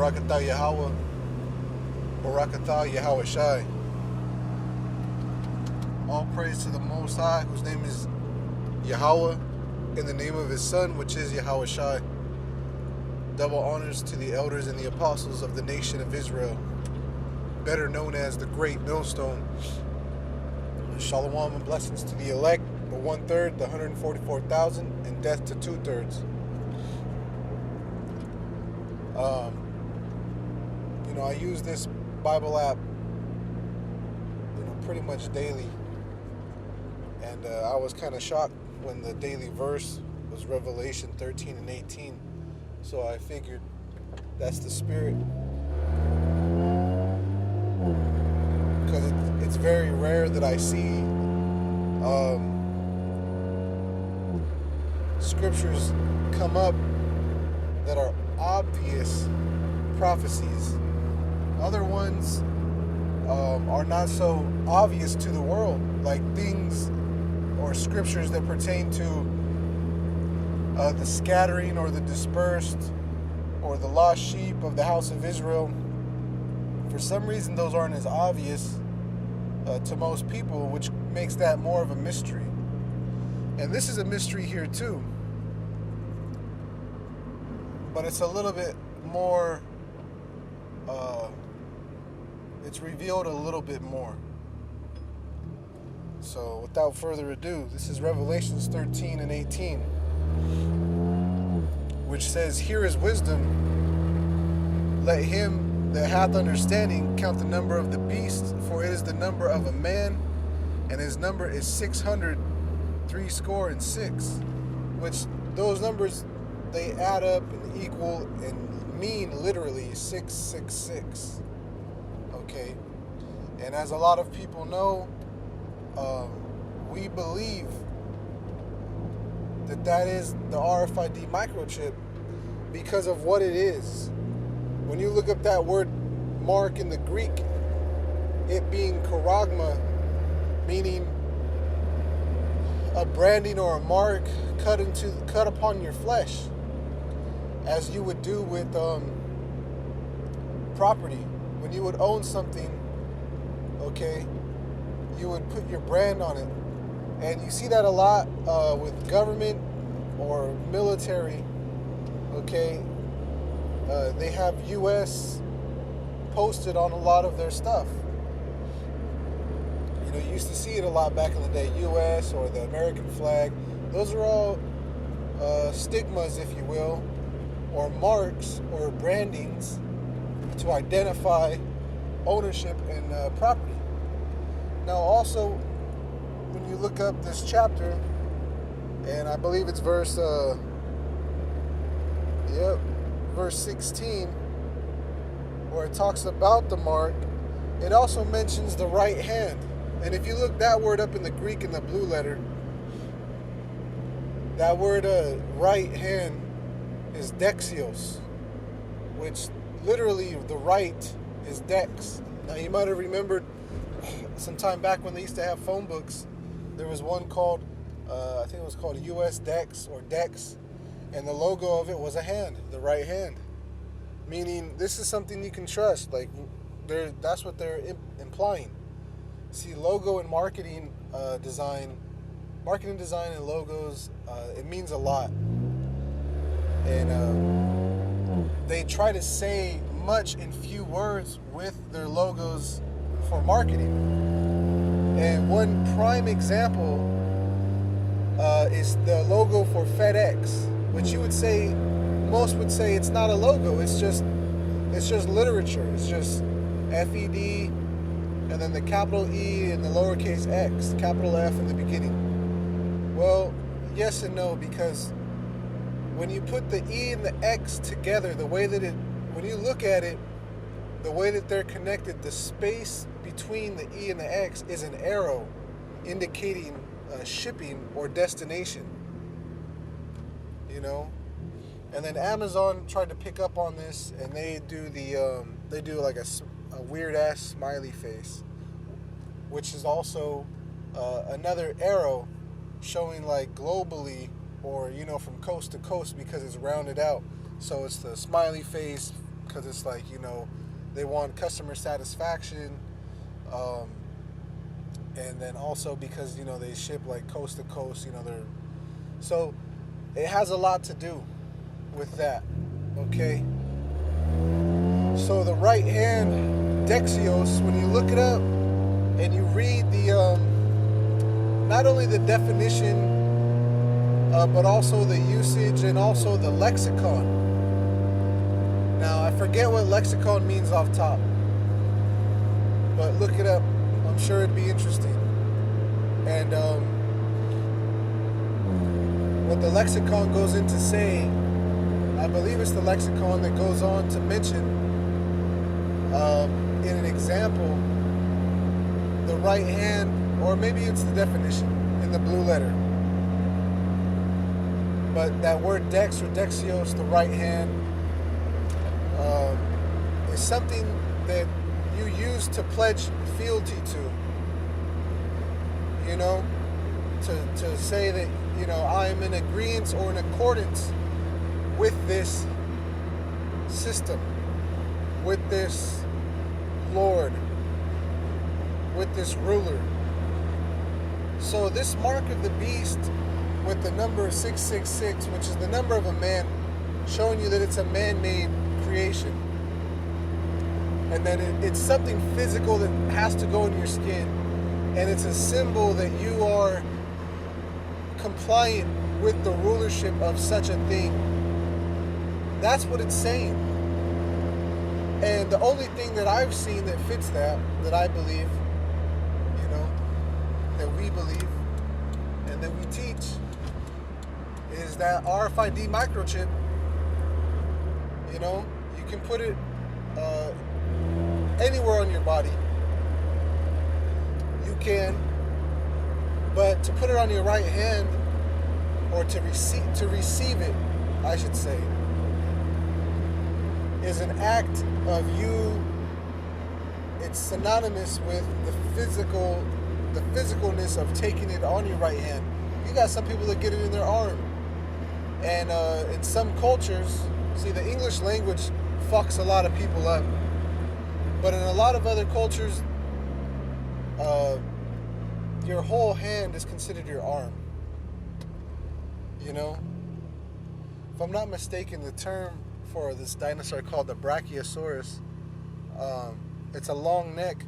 Barakatah Yahweh, Barakatah Yahweh Shai. All praise to the Most High, whose name is Yahweh, in the name of his Son, which is Yahweh Shai. Double honors to the elders and the apostles of the nation of Israel, better known as the Great Millstone. Shalom and blessings to the elect, the 1/3, the 144,000, and death to 2/3. I use this Bible app, pretty much daily, and I was kind of shocked when the daily verse was Revelation 13 and 18. So I figured that's the spirit, because it's very rare that I see scriptures come up that are obvious prophecies. Other ones are not so obvious to the world, like things or scriptures that pertain to the scattering or the dispersed or the lost sheep of the house of Israel. For some reason, those aren't as obvious to most people, which makes that more of a mystery. And this is a mystery here too, but it's a little bit more, it's revealed a little bit more. So without further ado, this is Revelations 13 and 18, which says, "Here is wisdom. Let him that hath understanding count the number of the beast, for it is the number of a man, and his number is 666," which those numbers, they add up and equal and mean literally 666. Okay, and as a lot of people know, we believe that is the RFID microchip because of what it is. When you look up that word mark in the Greek, it being charagma, meaning a branding or a mark cut upon your flesh, as you would do with property. When you would own something, okay, you would put your brand on it. And you see that a lot with government or military, okay? They have U.S. posted on a lot of their stuff. You used to see it a lot back in the day, U.S. or the American flag. Those are all stigmas, if you will, or marks or brandings to identify ownership and property. Now also, when you look up this chapter, and I believe it's verse 16, where it talks about the mark, it also mentions the right hand. And if you look that word up in the Greek in the blue letter, that word right hand is dexios, which literally the right is dex. Now you might have remembered some time back when they used to have phone books, there was one called, I think it was called US Dex or Dex, and the logo of it was a hand, the right hand, meaning this is something you can trust. Like, that's what they're implying. See, logo and marketing design and logos, it means a lot, and they try to say much in few words with their logos for marketing. And one prime example is the logo for FedEx, which most would say it's not a logo. It's just literature. It's just FED, and then the capital E and the lowercase x, capital F in the beginning. Well, yes and no, because when you put the E and the X together, when you look at it, the way that they're connected, the space between the E and the X is an arrow indicating shipping or destination. And then Amazon tried to pick up on this, and they do like a weird ass smiley face, which is also another arrow showing like globally, or from coast to coast, because it's rounded out. So it's the smiley face because it's like, they want customer satisfaction, um, and then also because they ship like coast to coast. So it has a lot to do with that. Okay. So the right hand, Dexios, when you look it up and you read the not only the definition, but also the usage and also the lexicon. Now I forget what lexicon means off top, but look it up. I'm sure it'd be interesting. And what the lexicon goes into saying, I believe it's the lexicon that goes on to mention, in an example, the right hand, or maybe it's the definition in the blue letter. But that word dex or dexios, the right hand, is something that you use to pledge fealty to. To say that, I am in agreement or in accordance with this system, with this Lord, with this ruler. So this mark of the beast with the number 666, which is the number of a man, showing you that it's a man-made creation, and that it's something physical that has to go in your skin, and it's a symbol that you are compliant with the rulership of such a thing. That's what it's saying. And the only thing that I've seen that fits that I believe, that we believe and that we teach, is that RFID microchip. You can put it anywhere on your body. You can, but to put it on your right hand, or to receive it, I should say, is an act of you. It's synonymous with the physicalness of taking it on your right hand. You got some people that get it in their arm, and in some cultures, see, the English language fucks a lot of people up, but in a lot of other cultures, your whole hand is considered your arm. If I'm not mistaken, the term for this dinosaur called the Brachiosaurus, it's a long neck,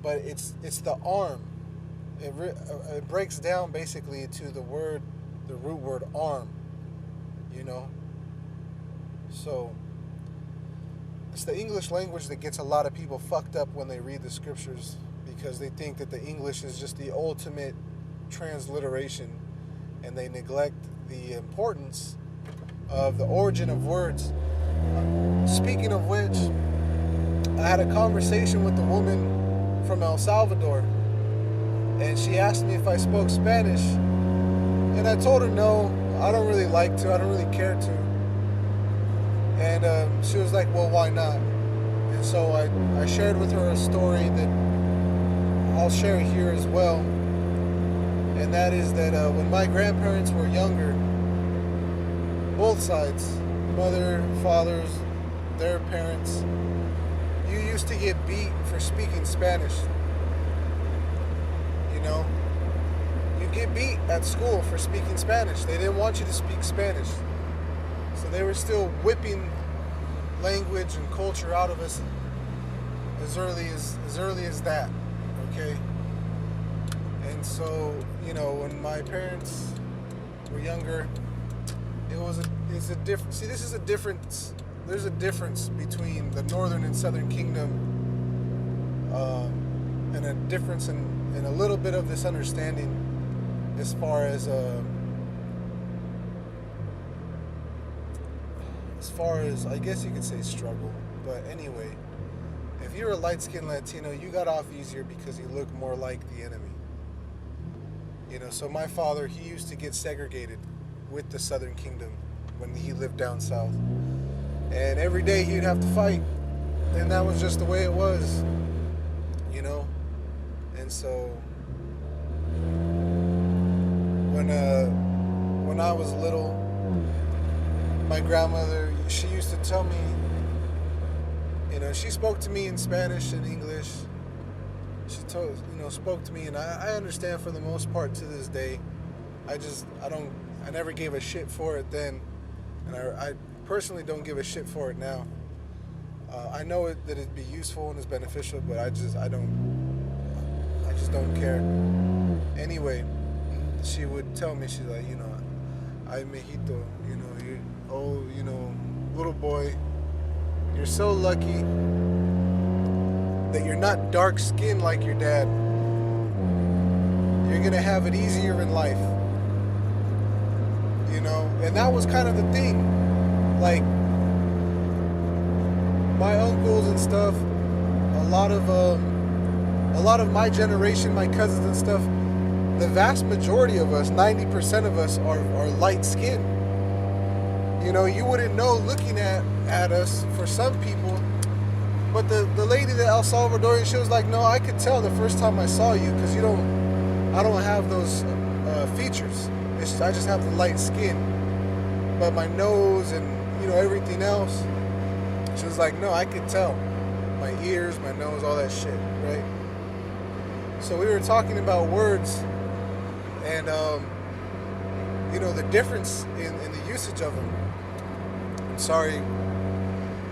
but it's the arm. It breaks down basically to the root word arm. So it's the English language that gets a lot of people fucked up when they read the scriptures, because they think that the English is just the ultimate transliteration, and they neglect the importance of the origin of words. Speaking of which, I had a conversation with a woman from El Salvador, and she asked me if I spoke Spanish, and I told her no, I don't really like to, I don't really care to. And she was like, well, why not? And so I shared with her a story that I'll share here as well. And that is that when my grandparents were younger, both sides, mother, fathers, their parents, you used to get beat for speaking Spanish. You get beat at school for speaking Spanish. They didn't want you to speak Spanish. So they were still whipping language and culture out of us as early as that, okay? And so, when my parents were younger, it's a different. See, this is a difference. There's a difference between the Northern and Southern Kingdom, and a difference in a little bit of this understanding as far as I guess you could say struggle. But anyway, if you're a light-skinned Latino, you got off easier because you look more like the enemy. So my father, he used to get segregated with the Southern Kingdom when he lived down south. And every day he'd have to fight. And that was just the way it was, And so when I was little, my grandmother, she used to tell me She spoke to me in Spanish and English. She spoke to me, and I understand for the most part to this day. I never gave a shit for it then, and I personally don't give a shit for it now. I know that it'd be useful and it's beneficial, but I just don't care. Anyway, she would tell me, she's like, ay, mijito, little boy, you're so lucky that you're not dark skinned like your dad. You're gonna have it easier in life. And that was kind of the thing. Like, my uncles and stuff, a lot of my generation, my cousins and stuff, the vast majority of us, 90% of us, are light skinned. You wouldn't know looking at us for some people, but the lady, the El Salvadorian, she was like, no, I could tell the first time I saw you, because I don't have those features. I just have the light skin, but my nose and everything else. She was like, no, I could tell. My ears, my nose, all that shit, right? So we were talking about words, and the difference in the usage of them. I'm sorry,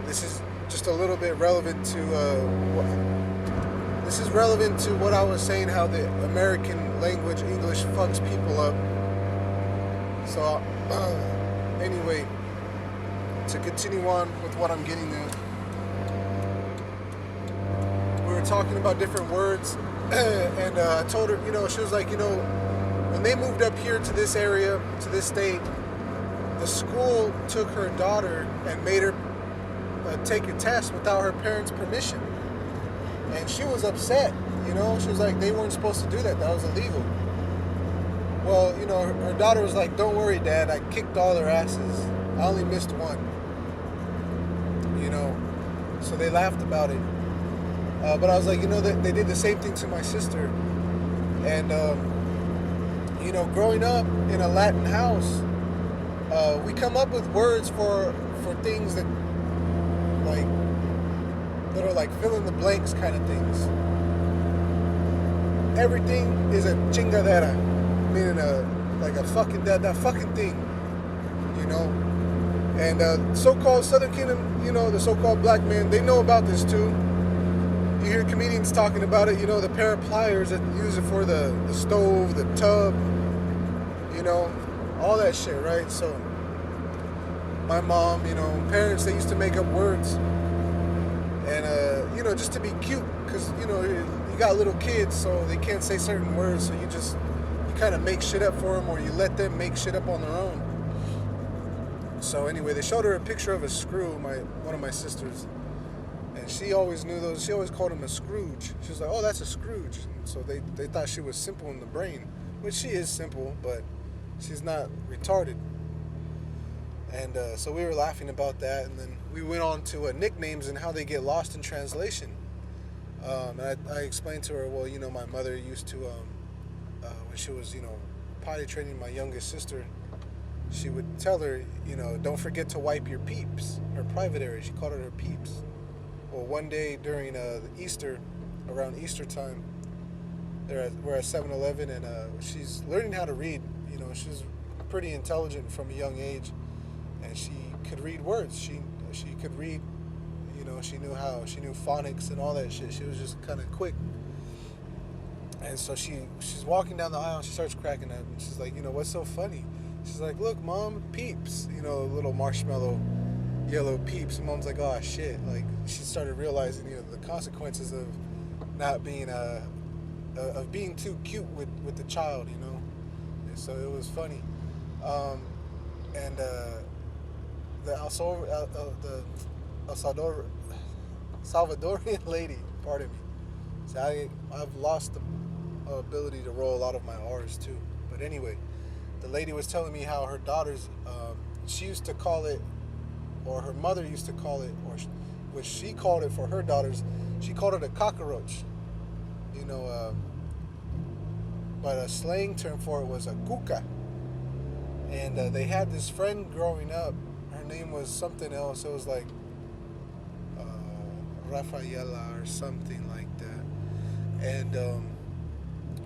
this is just a little bit relevant to what I was saying, how the American language, English, fucks people up. So anyway, to continue on with what I'm getting at, we were talking about different words, and I told her, she was like, when they moved up here to this area, to this state, the school took her daughter and made her take a test without her parents' permission. And she was upset, she was like, they weren't supposed to do that, that was illegal. Well, her daughter was like, don't worry, Dad, I kicked all their asses. I only missed one. So they laughed about it. But I was like, they did the same thing to my sister. And, growing up in a Latin house, we come up with words for things that are like fill in the blanks kind of things. Everything is a chingadera, meaning a fucking that fucking thing, And so-called Southern Kingdom, the so-called black men, they know about this too. You hear comedians talking about it, the pair of pliers that use it for the stove, the tub, all that shit, right? So my mom, parents, they used to make up words, and just to be cute, because you got little kids, so they can't say certain words, so you kind of make shit up for them, or you let them make shit up on their own. So anyway, they showed her a picture of a screw, one of my sisters, and she always knew those. She always called him a Scrooge. She was like, oh, that's a Scrooge. And so they thought she was simple in the brain, which she is simple, but she's not retarded. And so we were laughing about that, and then we went on to nicknames and how they get lost in translation. And I explained to her, well, my mother used to, when she was, potty training my youngest sister, she would tell her, don't forget to wipe your peeps, her private area. She called it her peeps. Well, one day during Easter, around Easter time, we're at 7-Eleven, and she's learning how to read. She's pretty intelligent from a young age, and she could read words. She could read, she knew phonics and all that shit. She was just kind of quick. And so she's walking down the aisle, and she starts cracking up, and she's like, what's so funny? She's like, look, Mom, peeps, little marshmallow yellow peeps. And Mom's like, oh shit. Like, she started realizing, the consequences of not being of being too cute with the child, And so it was funny. And the Salvadorian lady, pardon me. So I've lost the ability to roll a lot of my R's too. But anyway, the lady was telling me how her daughters, she used to call it, or her mother used to call it, or which she called it for her daughters, she called it a cockroach. But a slang term for it was a cuca. And they had this friend growing up. Her name was something else. It was like, Rafaela or something like that. And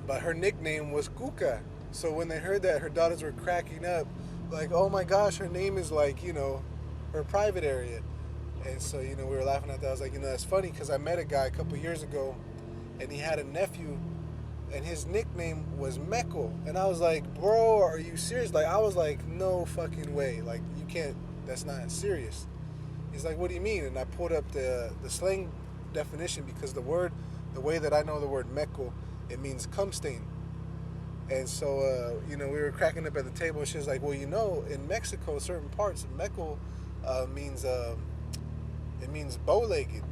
but her nickname was Cuca. So when they heard that, her daughters were cracking up, like, oh my gosh, her name is like, her private area. And so, we were laughing at that. I was like, that's funny because I met a guy a couple years ago and he had a nephew and his nickname was Meko. And I was like, bro, are you serious? Like, I was like, no fucking way. Like, you can't, that's not serious. He's like, what do you mean? And I pulled up the slang definition because the way that I know the word Meko, it means cum stain. And so, we were cracking up at the table and she was like, well, in Mexico, certain parts, Meko means, it means bow-legged.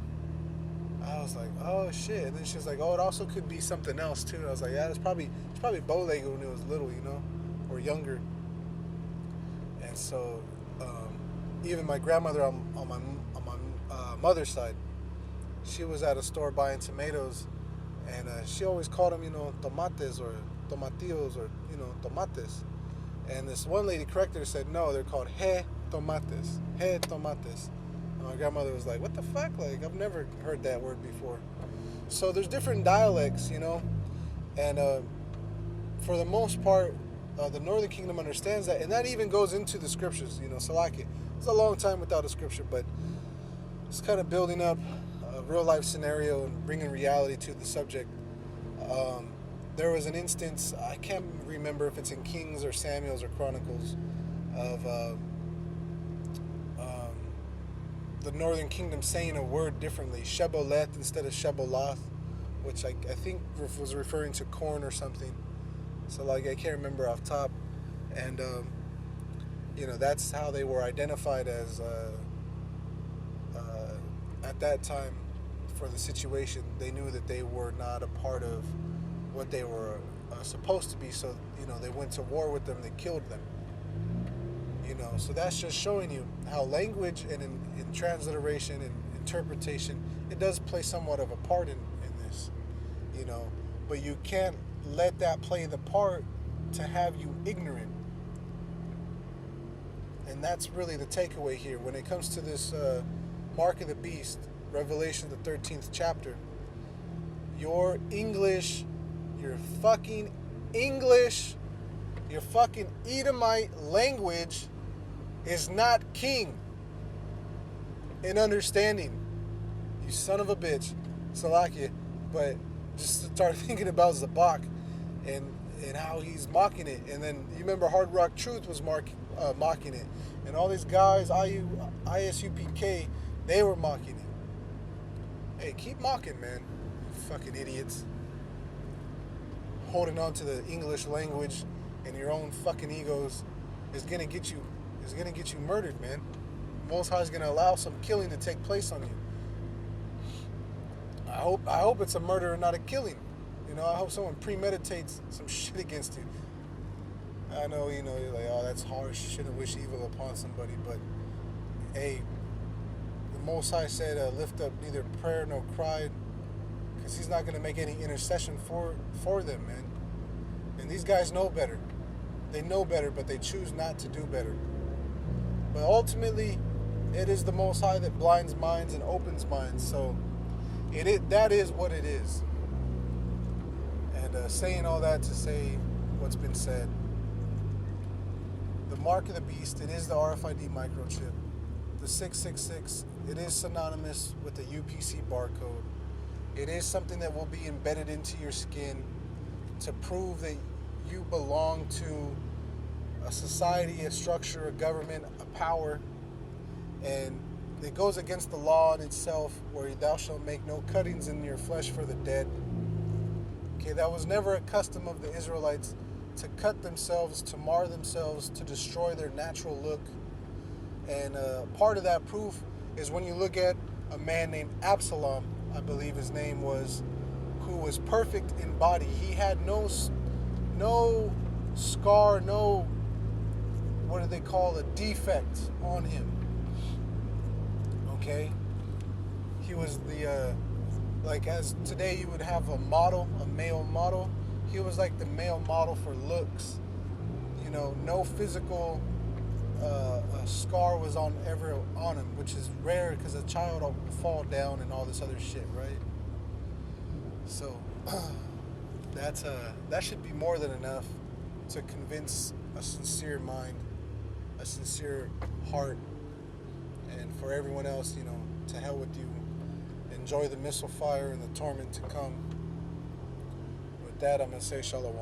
I was like, oh shit. And then she was like, oh, it also could be something else too. And I was like, yeah, it's probably bow-legged when it was little, or younger. And so, even my grandmother on my mother's side, she was at a store buying tomatoes, and she always called them, tomates or tomatillos or tomates. And this one lady corrected her, said, no, they're called tomates. Tomates. And my grandmother was like, what the fuck? Like, I've never heard that word before. So there's different dialects, and for the most part, the Northern Kingdom understands that, and that even goes into the scriptures, Salaki. It's a long time without a scripture, but it's kind of building up a real life scenario and bringing reality to the subject. There was an instance, I can't remember if it's in Kings or Samuel's or Chronicles, of the Northern Kingdom saying a word differently, Shebboleth instead of Sheboloth, which I think was referring to corn or something. So like I can't remember off top, and that's how they were identified as at that time for the situation. They knew that they were not a part of what they were supposed to be, so they went to war with them. They killed them. So that's just showing you how language and in transliteration and interpretation, it does play somewhat of a part in this, but you can't let that play the part to have you ignorant. And that's really the takeaway here when it comes to this mark of the beast, Revelation the 13th chapter. Your English, your fucking English, your fucking Edomite language is not king in understanding. You son of a bitch. Salakia. But just start thinking about Zabak and how he's mocking it. And then you remember Hard Rock Truth was mocking it. And all these guys, ISUPK, they were mocking it. Hey, keep mocking, man. You fucking idiots. Holding on to the English language and your own fucking egos is gonna get you murdered, man. Most High is gonna allow some killing to take place on you. I hope it's a murder and not a killing. I hope someone premeditates some shit against you. I know, you're like, oh, that's harsh. Shouldn't wish evil upon somebody, but hey, the Most High said, lift up neither prayer nor cry, because He's not gonna make any intercession for them, man. And these guys know better. They know better, but they choose not to do better. But ultimately, it is the Most High that blinds minds and opens minds. So that is what it is. And saying all that to say what's been said, the mark of the beast, it is the RFID microchip. The 666, it is synonymous with the UPC barcode. It is something that will be embedded into your skin to prove that you belong to a society, a structure, a government, a power, and it goes against the law in itself, where thou shalt make no cuttings in your flesh for the dead. Okay, that was never a custom of the Israelites, to cut themselves, to mar themselves, to destroy their natural look. And part of that proof is when you look at a man named Absalom, I believe his name was, who was perfect in body. He had no scar, no, what do they call, a defect on him. Okay? He was the, like as today you would have a model, a male model. He was like the male model for looks. No physical a scar was on him, which is rare because a child will fall down and all this other shit, right? So that should be more than enough to convince a sincere mind, a sincere heart, and for everyone else, to hell with you. Enjoy the missile fire and the torment to come. With that, I'm gonna say shalom.